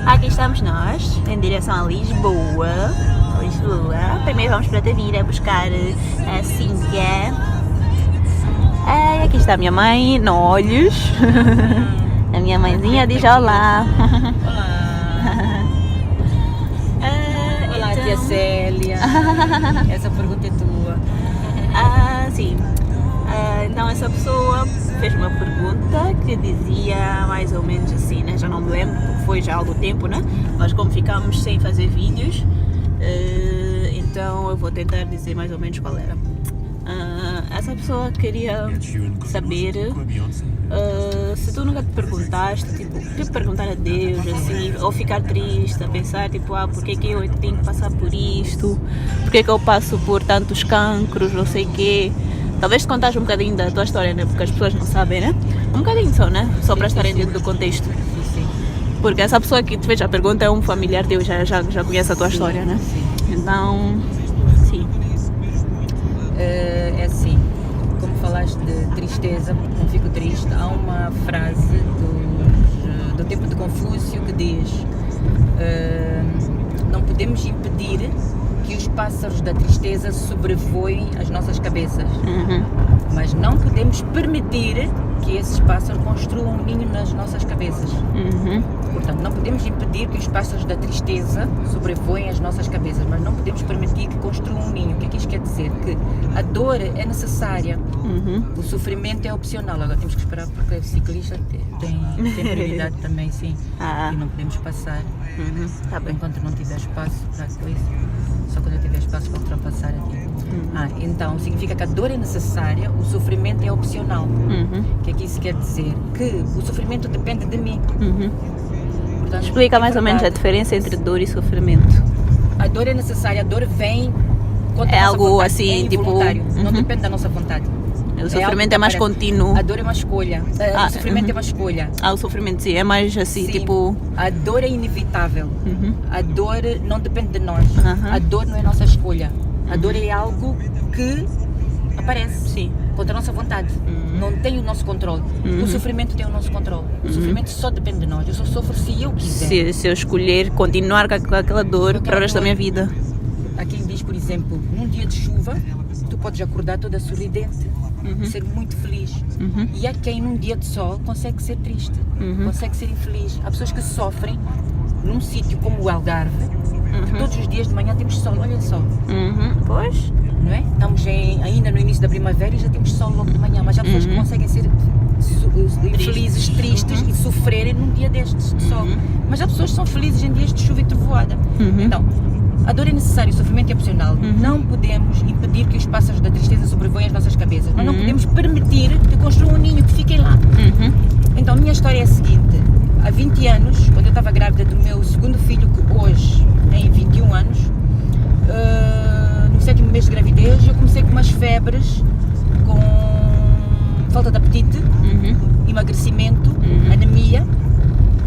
Aqui estamos nós, em direção a Lisboa. Primeiro vamos para Tavira buscar a Cíntia. Aqui está a minha mãe, no olhos. A minha mãezinha diz olá. Olá. Olá, então... tia Célia. Essa pergunta é tua. Sim. Então essa pessoa fez uma pergunta que dizia mais ou menos assim, né? Já não me lembro, porque foi já há algum tempo, né? Mas como ficámos sem fazer vídeos, então eu vou tentar dizer mais ou menos qual era. Essa pessoa queria saber se tu nunca te perguntaste, tipo perguntar a Deus, assim, ou ficar triste, a pensar, tipo, porque é que eu tenho que passar por isto, porque é que eu passo por tantos cancros, não sei o quê. Talvez te contares um bocadinho da tua história, né? Porque as pessoas não sabem, né? Um bocadinho só, né? Só para estarem dentro do contexto. Sim. Porque essa pessoa que te fez a pergunta é um familiar teu, já conhece a tua história, né? Sim. Então, sim. É assim, como falaste de tristeza, porque não fico triste, há uma frase do tempo de Confúcio que diz: não podemos impedir que os pássaros da tristeza sobrevoem as nossas cabeças, mas não podemos permitir que esses pássaros construam um ninho nas nossas cabeças. Portanto, não podemos impedir que os pássaros da tristeza sobrevoem as nossas cabeças, mas não podemos permitir que construam um ninho. O que é que isto quer dizer? Que a dor é necessária, o sofrimento é opcional. Agora temos que esperar porque o ciclista tem prioridade também, sim, e não podemos passar Tá bem. enquanto não tiver espaço para a coisa. Só quando eu tiver espaço para ultrapassar aqui. Então significa que a dor é necessária, o sofrimento é opcional. O que é que isso quer dizer? Que o sofrimento depende de mim. Portanto, Explica mais ou menos a diferença entre dor e sofrimento. A dor é necessária, a dor vem contra É a nossa algo vontade, assim, é tipo, involuntário, não depende da nossa vontade. O sofrimento é mais algo contínuo. A dor é uma escolha, o sofrimento é uma escolha. O sofrimento sim, é mais assim, Sim. tipo... A dor é inevitável, a dor não depende de nós, a dor não é nossa escolha, a dor é algo que aparece. Sim. Contra a nossa vontade, não tem o nosso controle. O sofrimento tem o nosso controle. O sofrimento só depende de nós. Eu só sofro se eu quiser. Se eu escolher continuar com aquela dor para o resto da minha vida. Há quem diz, por exemplo, num dia de chuva, tu podes acordar toda sorridente, ser muito feliz. E há quem num dia de sol consegue ser triste, consegue ser infeliz. Há pessoas que sofrem num sítio como o Algarve, que todos os dias de manhã temos sol, olha só. Pois. Não é? Estamos ainda no início da primavera e já temos sol logo de manhã, mas há pessoas que conseguem ser infelizes, tristes e sofrerem num dia destes de sol. Mas há pessoas que são felizes em dias de chuva e trovoada. Então, a dor é necessária, o sofrimento é opcional. Não podemos impedir que os pássaros da tristeza sobrevoem as nossas cabeças, mas não podemos permitir que construam um ninho, que fiquem lá. Então, a minha história é a seguinte: há 20 anos, quando eu estava grávida do meu segundo filho, que hoje tem 21 anos, no 7º mês de gravidez, eu comecei com umas febres, com falta de apetite, emagrecimento, anemia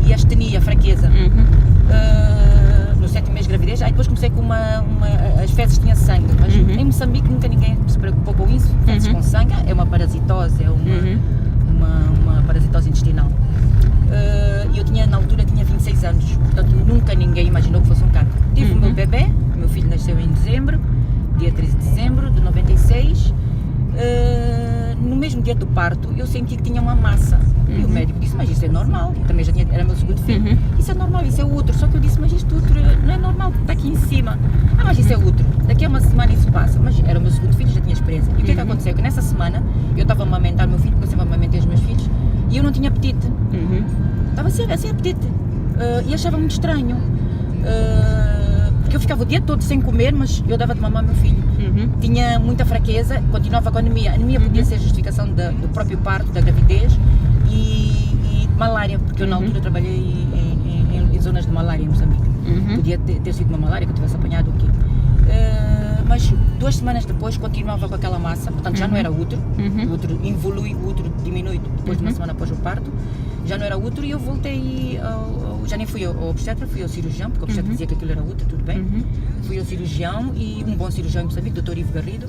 e astenia, fraqueza. No 7º mês de gravidez, aí depois comecei com as fezes tinham sangue, mas em Moçambique nunca ninguém se preocupou com isso. Fezes com sangue é uma parasitose, é uma parasitose intestinal. Eu na altura tinha 26 anos, portanto nunca ninguém imaginou que fosse um cancro. Tive o meu bebê, o meu filho nasceu em dezembro, dia 13 de dezembro de 96. No mesmo dia do parto eu senti que tinha uma massa e o médico disse: mas isso é normal, também era meu segundo filho, isso é normal, isso é útero. Só que eu disse: mas isto útero não é normal, está aqui em cima. Mas isso é útero, daqui a uma semana isso passa. Mas era o meu segundo filho, já tinha experiência. E o que é que aconteceu? Que nessa semana eu estava a amamentar o meu filho, porque eu sempre amamentei os meus filhos, e eu não tinha apetite. Estava sem apetite, e achava muito estranho, porque eu ficava o dia todo sem comer, mas eu dava de mamar ao meu filho. Tinha muita fraqueza, continuava com anemia. A anemia podia ser justificação do próprio parto, da gravidez e de malária, porque eu na altura trabalhei em zonas de malária em Moçambique. Podia ter sido uma malária que eu tivesse apanhado aqui. Mas 2 semanas depois continuava com aquela massa, portanto já não era útero. O útero evolui, o útero diminui depois de uma semana após o parto. Já não era útero e eu voltei já nem fui ao obstetra, fui ao cirurgião, porque o obstetra dizia que aquilo era útero, tudo bem. Fui ao cirurgião, e um bom cirurgião em Moçambique, Dr. Ivo Garrido,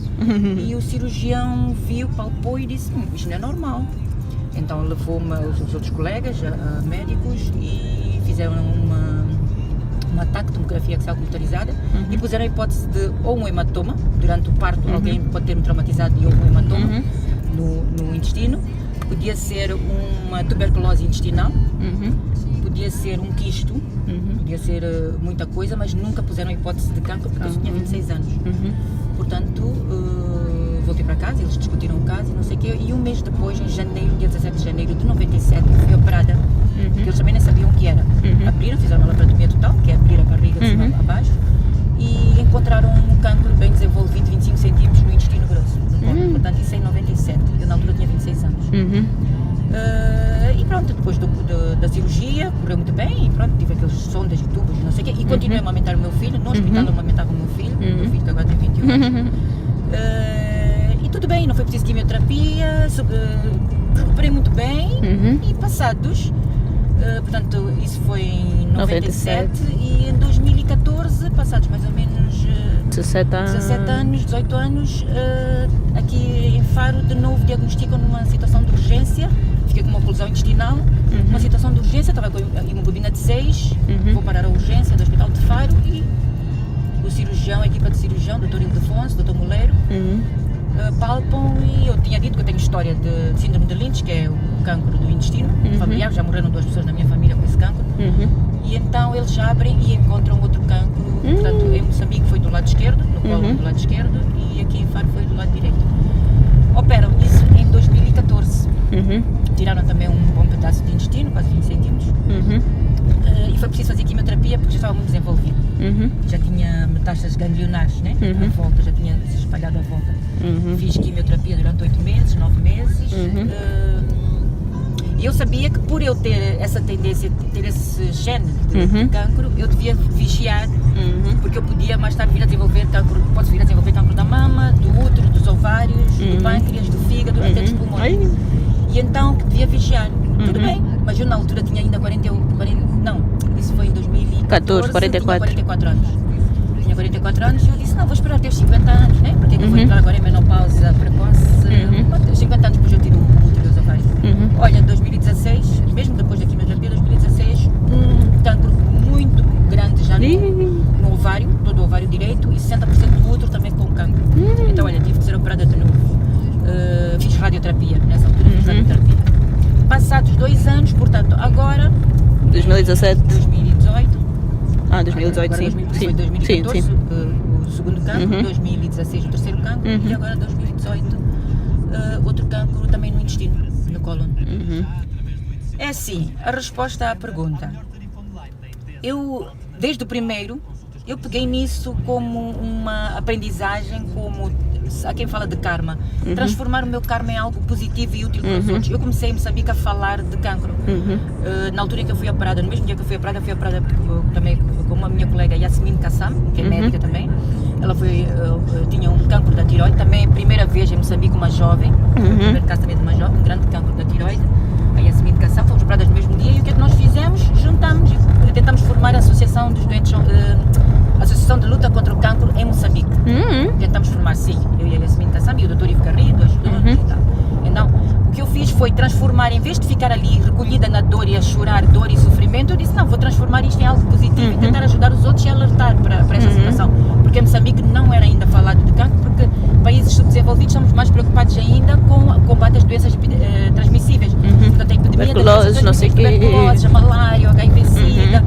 e o cirurgião viu, palpou e disse: isto não é normal. Então levou-me os outros colegas, médicos, e fizeram uma TAC, tomografia axial computarizada, e puseram a hipótese de ou um hematoma, durante o parto alguém pode ter um traumatizado e houve um hematoma no intestino, podia ser uma tuberculose intestinal, podia ser um quisto, podia ser muita coisa, mas nunca puseram a hipótese de cancro porque eu só tinha 26 anos. Portanto, voltei para casa, eles discutiram o caso e não sei o quê, e um mês depois, em janeiro, dia 17 de janeiro de 97, fui operada, porque eles também nem sabiam o que era. Abriram, fizeram uma laparotomia total, que é abrir a barriga de cima a baixo, e encontraram um cancro bem desenvolvido, 25 centímetros no intestino grosso, no colo. Portanto, isso é em 97, eu na altura tinha 26 anos. E pronto, depois da cirurgia, correu muito bem, e pronto, tive aqueles sondas e tubos e não sei o quê, e continuei a amamentar o meu filho, no hospital eu amamentava o meu filho que agora tem 21 anos. E tudo bem, não foi preciso quimioterapia, recuperei muito bem, e passados, portanto, isso foi em 97 e em 2014, passados mais ou menos 17 anos, 18 anos, aqui em Faro de novo diagnosticam numa situação de urgência, fiquei com uma oclusão intestinal, uma situação de urgência, estava com a hemoglobina de 6, vou parar a urgência do Hospital de Faro e o cirurgião, a equipa de cirurgião, Dr. Ildefonso, Dr. Moleiro, palpam, e eu tinha dito que eu tenho história de síndrome de Lynch, que é o cancro do intestino familiar, já morreram 2 pessoas na minha família com esse cancro, e então eles abrem e encontram outro cancro, portanto em Moçambique foi do lado esquerdo, no colo do lado esquerdo, e aqui em Faro foi do lado direito. Operam isso em 2014, tiraram também um bom pedaço de intestino, quase 20 centímetros, e foi preciso fazer quimioterapia porque já estava muito desenvolvido, já tinha metástases ganglionares, né? À volta, já tinha se espalhado à volta. Fiz quimioterapia durante 8 meses, 9 meses, e eu sabia que por eu ter essa tendência, ter esse gene de cancro, eu devia vigiar, porque eu podia mais tarde vir a desenvolver cancro, posso vir a desenvolver cancro da mama, do útero, dos ovários, do pâncreas, do fígado, até dos pulmões. E então que devia vigiar. Tudo bem, mas eu na altura tinha ainda 44 anos. Tinha 44 anos e eu disse, não, vou esperar ter os 50 anos, né? Porque eu vou entrar agora em menopausa precoce, aos 50 anos depois eu tiro o útero e os ovários. Olha, 2016, mesmo depois da quimioterapia, 2016, um cancro muito grande já no ovário, todo o ovário direito, e 60% do útero também com cancro. Então, olha, tive que ser operada de novo. Fiz radioterapia, nessa altura fiz radioterapia. Passados 2 anos, portanto, agora... 2017? 2018. 2018, sim. Foi 2014, o segundo cancro, 2016 o terceiro cancro, e agora 2018 outro cancro também no intestino, no cólon. É assim, a resposta à pergunta. Eu, desde o primeiro, eu peguei nisso como uma aprendizagem, como a quem fala de karma, transformar o meu karma em algo positivo e útil para os outros. Eu comecei em Moçambique a falar de cancro. Na altura em que eu fui operada, no mesmo dia que eu fui operada também com uma minha colega Yasmin Kassam, que é médica também. Ela tinha um cancro da tiroide, também a primeira vez em Moçambique, uma jovem, o primeiro caso também de uma jovem, um grande cancro da tiroide, a Yasmin Kassam. Fomos operadas no mesmo dia e o que é que nós fizemos? Juntamos e tentamos formar a Associação dos Doentes, Associação de Luta contra o Cancro em Moçambique. Tentamos formar, sim, eu e a Yasmin Kassam e o Dr. Ivo Garrido, ajudou-nos e tal. Então, o que eu fiz foi transformar, em vez de ficar ali recolhida na dor e a chorar dor e sofrimento, eu disse, não, vou transformar isto em algo positivo e tentar ajudar os outros e alertar para essa situação. Porque em Moçambique não era ainda falado de cancro, porque países subdesenvolvidos estamos mais preocupados ainda com o combate às doenças transmissíveis. Portanto, a epidemia tuberculose, não sei o quê. Tuberculose, a malária, o HIV-Sida,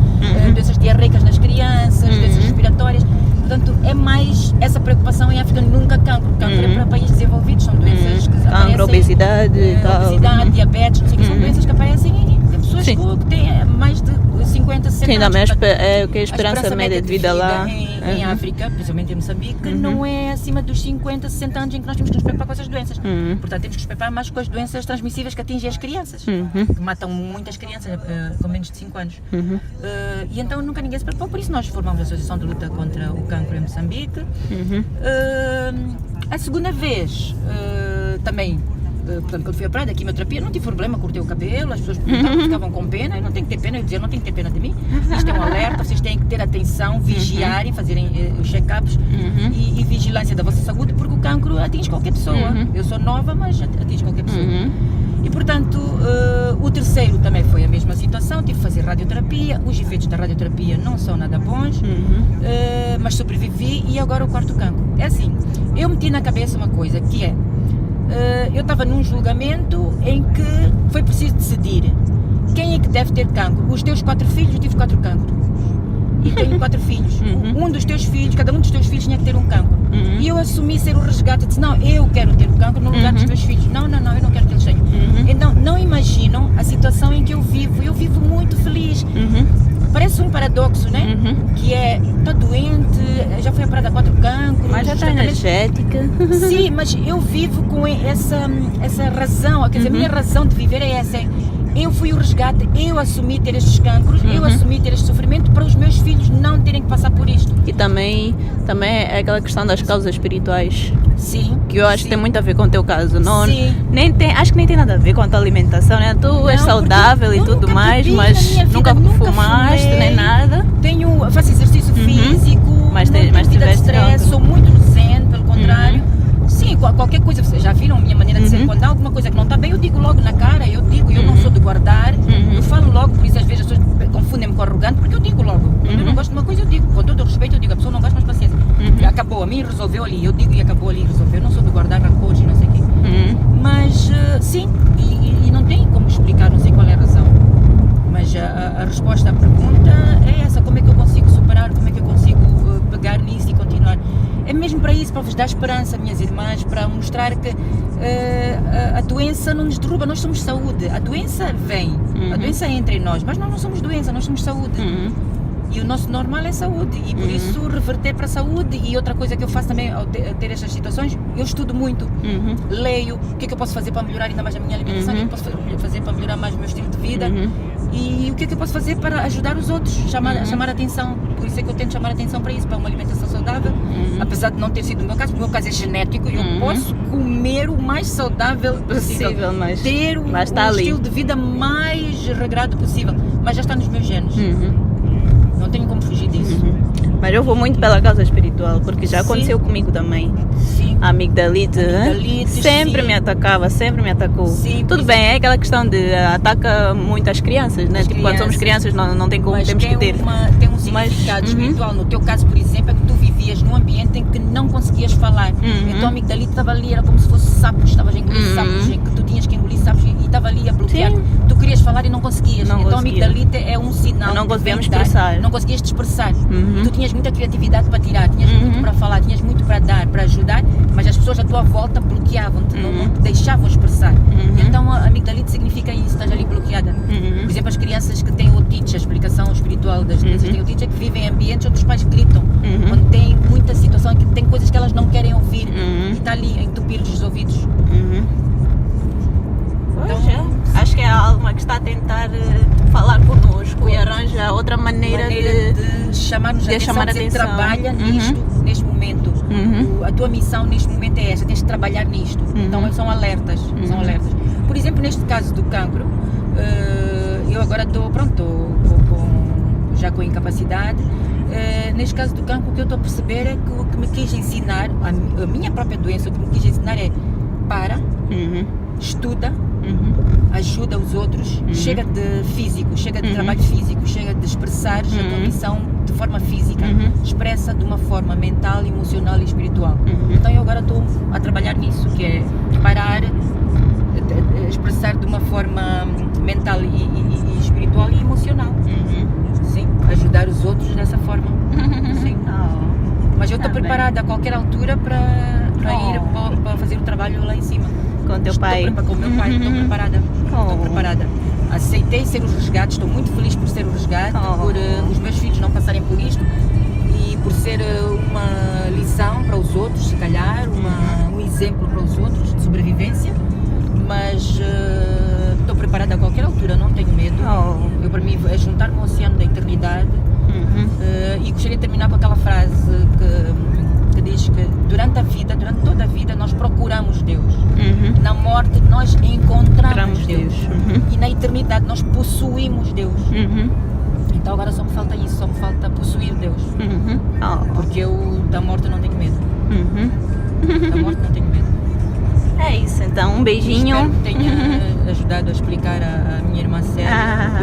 doenças diarreicas nas crianças, doenças respiratórias. Portanto, é mais essa preocupação em África, nunca cancro. Cancro é para países desenvolvidos, são doenças que aparecem... Cancro, obesidade e tal. Obesidade, diabetes, não sei o que, são doenças que aparecem em pessoas que têm mais de 50, 60 anos. Ainda mais que a esperança esperança média de vida lá em África, principalmente em Moçambique, não é acima dos 50, 60 anos em que nós temos que nos preocupar com essas doenças. Portanto, temos que nos preocupar mais com as doenças transmissíveis que atingem as crianças, que matam muitas crianças com menos de 5 anos. E então nunca ninguém se preocupou, por isso nós formamos a Associação de Luta contra o Cancro em Moçambique. A segunda vez, também, portanto, quando fui operada, a quimioterapia, não tive problema, cortei o cabelo, as pessoas ficavam com pena, eu não tenho que ter pena, eu dizia, não tenho que ter pena de mim, isto é um alerta, vocês têm que ter atenção, vigiarem, fazerem os check-ups e vigilância da vossa saúde, porque o cancro atinge qualquer pessoa. Eu sou nova, mas atinge qualquer pessoa. E portanto, o terceiro também foi a mesma situação, tive que fazer radioterapia, os efeitos da radioterapia não são nada bons, mas sobrevivi. E agora o quarto cancro. É assim, eu meti na cabeça uma coisa, que é, eu estava num julgamento em que foi preciso decidir quem é que deve ter cancro. Os teus 4 filhos, eu tive 4 cancros. E tenho 4 filhos. Um dos teus filhos, cada um dos teus filhos tinha que ter um cancro. E eu assumi ser o resgate, disse, não, eu quero ter o cancro no lugar dos meus filhos. Não, eu não quero que eles tenham. Então, não imaginam a situação em que eu vivo muito feliz. Parece um paradoxo, né? Que é, estou doente, já fui operada a 4 cancros. Mas já está energética. Sim, mas eu vivo com essa razão, quer dizer, a minha razão de viver é essa. Eu fui o resgate, eu assumi ter estes cancros, eu assumi ter este sofrimento para os meus filhos não terem que passar por isto. E também é aquela questão das causas espirituais. Sim. Que eu acho que tem muito a ver com o teu caso. Não, Sim. Acho que nem tem nada a ver com a tua alimentação, né? Tu és saudável e tudo mais, mas nunca fumaste fumei, nem nada. Faço exercício físico, mas vida de tiveste stress, sou muito zen, pelo contrário. Sim, qualquer coisa, vocês já viram a minha maneira de ser, quando há alguma coisa que não está bem, eu digo logo na cara, eu não sou de guardar, eu falo logo, por isso às vezes as pessoas confundem-me com arrogante, porque eu digo logo, quando eu não gosto de uma coisa eu digo, com todo o respeito eu digo, a pessoa não gosta, mas paciência, acabou, a mim resolveu ali, eu digo e acabou ali, resolveu, eu não sou de guardar rancores e não sei o quê, mas sim, e não tem como explicar, não sei qual é a razão, mas a resposta à pergunta é essa, como é que eu consigo superar, como é que eu consigo pegar nisso e continuar. É mesmo para isso, para vos dar esperança, minhas irmãs, para mostrar que a doença não nos derruba, nós somos saúde. A doença vem, a doença entra em nós, mas nós não somos doença, nós somos saúde. E o nosso normal é saúde, e por isso reverter para a saúde. E outra coisa que eu faço também ao ter estas situações, eu estudo muito, leio o que é que eu posso fazer para melhorar ainda mais a minha alimentação, o que é que eu posso fazer para melhorar mais o meu estilo de vida. E o que é que eu posso fazer para ajudar os outros, chamar a atenção. Por isso é que eu tento chamar a atenção para isso, para uma alimentação saudável, apesar de não ter sido o meu caso, porque o meu caso é genético, eu posso comer o mais saudável possível, mas ter o estilo de vida mais regrado possível, mas já está nos meus genes, não tenho como fugir disso. Mas eu vou muito pela causa espiritual, porque já aconteceu comigo também. Sim. A amigdalite sempre me atacava, sempre me atacou. Sim, tudo bem, é aquela questão de ataca muito as crianças, né? Tipo, quando somos crianças não tem como, temos que ter. Tem um significado espiritual. No teu caso, por exemplo, é que tu vivias num ambiente em que não conseguias falar. Então a amigdalite estava ali, era como se fosse sapos, estavas a engolir sapos, em que tu tinhas que engolir sapos e estava ali a bloquear. Tu querias falar e não conseguias. Então a amigdalite é um sinal. Não conseguíamos expressar. Não conseguias te expressar. Tu tinhas muita criatividade para tirar, tinhas muito para falar, tinhas muito para dar, para ajudar, mas as pessoas à tua volta bloqueavam-te, não te deixavam expressar. Então a amigdalite significa isso, estás ali bloqueada. Por exemplo, as crianças que têm otite, a explicação espiritual das crianças que têm otite é que vivem em ambientes onde os pais gritam, onde tem muita situação em que tem coisas que elas não querem ouvir e está ali a entupir-lhes os ouvidos. Então, acho que é a alma que está a tentar falar connosco e arranja outra maneira de chamar-nos a atenção. Trabalha nisto, neste momento. A tua missão neste momento é esta, tens de trabalhar nisto. Então são alertas, Por exemplo, neste caso do cancro, eu agora estou já com incapacidade. Neste caso do cancro, o que eu estou a perceber é que o que me quis ensinar, a minha própria doença, o que me quis ensinar é estuda, ajuda os outros, chega de físico, chega de trabalho físico, chega de expressar a tua missão de forma física, expressa de uma forma mental, emocional e espiritual. Então eu agora estou a trabalhar nisso, que é parar, expressar de uma forma mental e espiritual e emocional. Sim, ajudar os outros dessa forma. Sim. Mas eu estou preparada a qualquer altura para ir para fazer o trabalho lá em cima. Com o teu pai? Com o meu pai, estou preparada. Estou preparada. Aceitei ser o resgate, estou muito feliz por ser o resgate, por os meus filhos não passarem por isto e por ser uma lição para os outros, se calhar, um exemplo para os outros de sobrevivência. Mas estou preparada a qualquer altura, não tenho medo. Eu, para mim, é juntar-me ao oceano da eternidade. E gostaria de terminar com aquela frase que diz que durante toda a vida nós procuramos Deus. Na morte nós encontramos Deus. E na eternidade nós possuímos Deus. Então agora só me falta isso, só me falta possuir Deus. Porque eu da morte não tenho medo. Da morte não tenho medo. É isso, então um beijinho. Espero que tenha ajudado a explicar à minha irmã Célia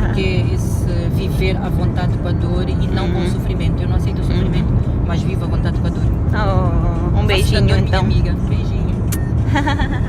porque esse viver à vontade com a dor e não com o sofrimento. Eu não aceito o sofrimento, mas vivo à vontade com a dor. Um beijinho, Faço da dor então. minha amiga. Beijinho.